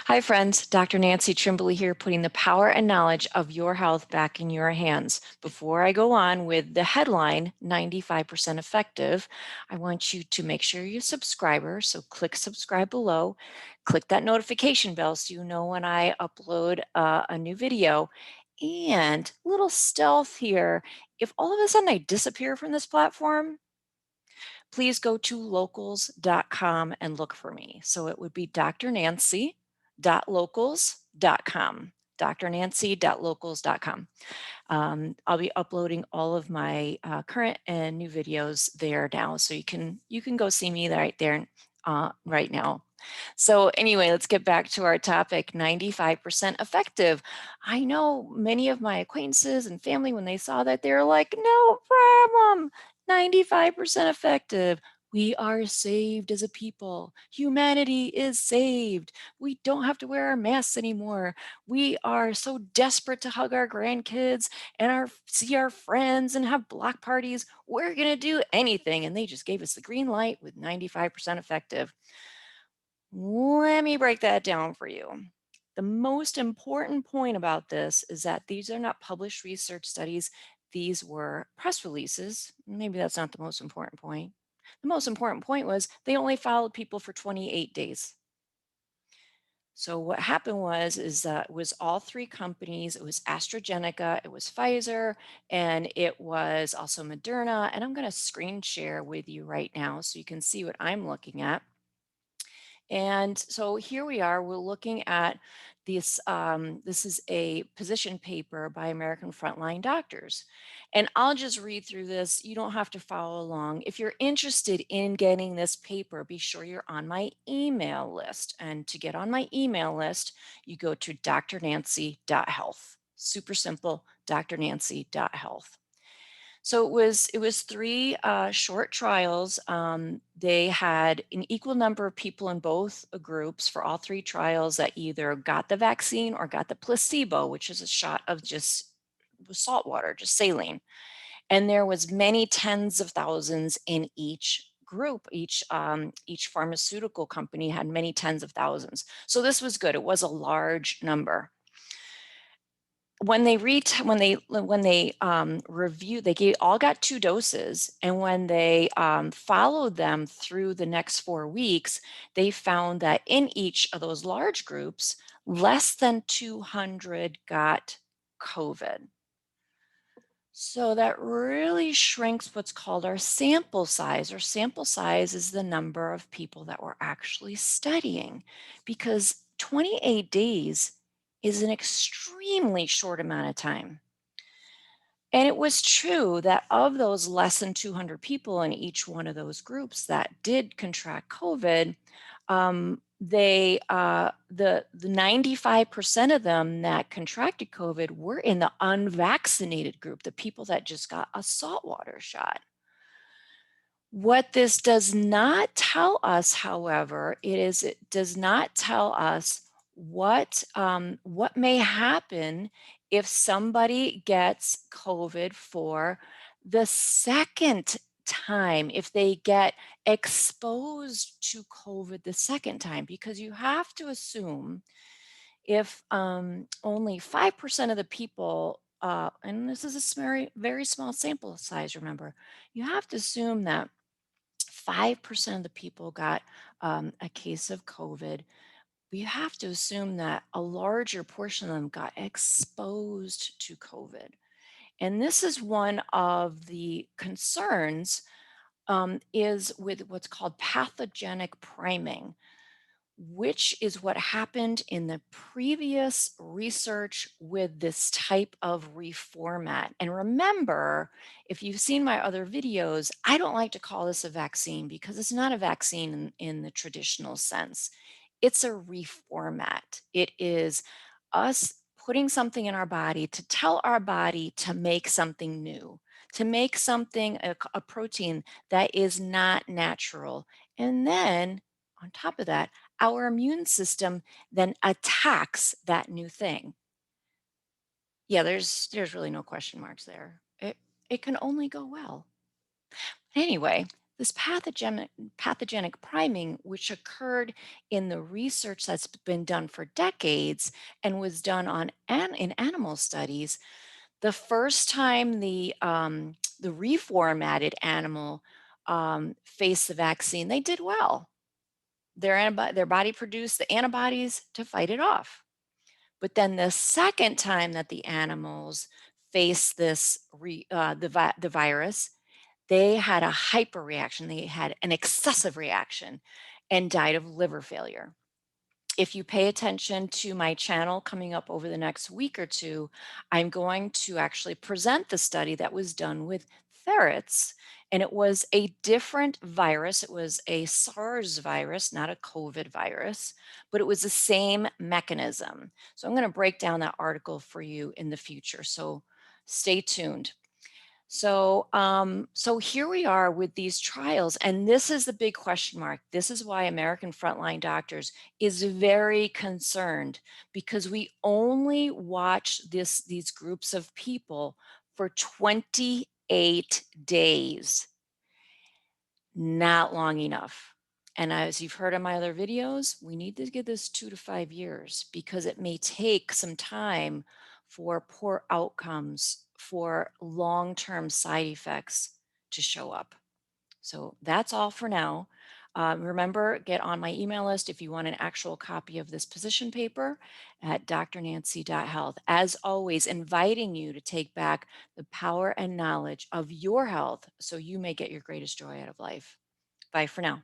Hi, friends. Dr. Nancy Trimbley here, putting the power and knowledge of your health back in your hands. Before I go on with the headline, 95% effective, I want you to make sure you're a subscriber. So click subscribe below, click that notification bell so you know when I upload a new video. And little stealth here, if all of a sudden I disappear from this platform, please go to locals.com and look for me. So it would be drnancy.locals.com. drnancy.locals.com. I'll be uploading all of my current and new videos there now, so you can go see me right there right now. So anyway, let's get back to our topic, 95% effective. I know many of my acquaintances and family, when they saw that, they're like, no problem, 95% effective. We are saved as a people. Humanity is saved. We don't have to wear our masks anymore. We are so desperate to hug our grandkids and see our friends and have block parties. We're going to do anything. And they just gave us the green light with 95% effective. Let me break that down for you. The most important point about this is that these are not published research studies. These were press releases. Maybe that's not the most important point. The most important point was they only followed people for 28 days. So what happened is that it was all three companies. It was AstraZeneca, it was Pfizer, and it was also Moderna. And I'm going to screen share with you right now so you can see what I'm looking at. And so here we are, we're looking at this, this is a position paper by American Frontline Doctors. And I'll just read through this. You don't have to follow along. If you're interested in getting this paper, be sure you're on my email list. And to get on my email list, you go to drnancy.health. Super simple, drnancy.health. So it was three short trials. They had an equal number of people in both groups for all three trials that either got the vaccine or got the placebo, which is a shot of just salt water, just saline. And there was many tens of thousands in each group. Each pharmaceutical company had many tens of thousands. So this was good. It was a large number. When they reviewed, all got 2 doses, and when they followed them through the next 4 weeks, they found that in each of those large groups, less than 200 got COVID. So that really shrinks what's called our sample size. Our sample size is the number of people that we're actually studying, because 28 days is an extremely short amount of time. And it was true that of those less than 200 people in each one of those groups that did contract COVID, the 95% of them that contracted COVID were in the unvaccinated group, the people that just got a saltwater shot. What this does not tell us, however, it does not tell us what may happen if somebody gets COVID for the second time, if they get exposed to COVID the second time, because you have to assume if only 5% of the people, and this is a very, very small sample size, remember, you have to assume that 5% of the people got a case of COVID. We have to assume that a larger portion of them got exposed to COVID. And this is one of the concerns, is with what's called pathogenic priming, which is what happened in the previous research with this type of reformat. And remember, if you've seen my other videos, I don't like to call this a vaccine because it's not a vaccine in the traditional sense. It's a reformat. It is us putting something in our body to tell our body to make something new, to make something, a protein that is not natural. And then on top of that, our immune system then attacks that new thing. Yeah, there's really no question marks there. It can only go well. Anyway, This pathogenic priming, which occurred in the research that's been done for decades and was done on in animal studies, the first time the reformatted animal faced the vaccine, they did well. Their body produced the antibodies to fight it off. But then the second time that the animals faced the virus, they had a hyper reaction. They had an excessive reaction and died of liver failure. If you pay attention to my channel coming up over the next week or two, I'm going to actually present the study that was done with ferrets. And it was a different virus. It was a SARS virus, not a COVID virus, but it was the same mechanism. So I'm going to break down that article for you in the future. So stay tuned. So here we are with these trials, and this is the big question mark. This is why American Frontline Doctors is very concerned because we only watch these groups of people for 28 days, not long enough. And as you've heard in my other videos, we need to give this 2 to 5 years because it may take some time for poor outcomes, for long-term side effects to show up. So that's all for now. Remember, get on my email list if you want an actual copy of this position paper at drnancy.health. As always, inviting you to take back the power and knowledge of your health so you may get your greatest joy out of life. Bye for now.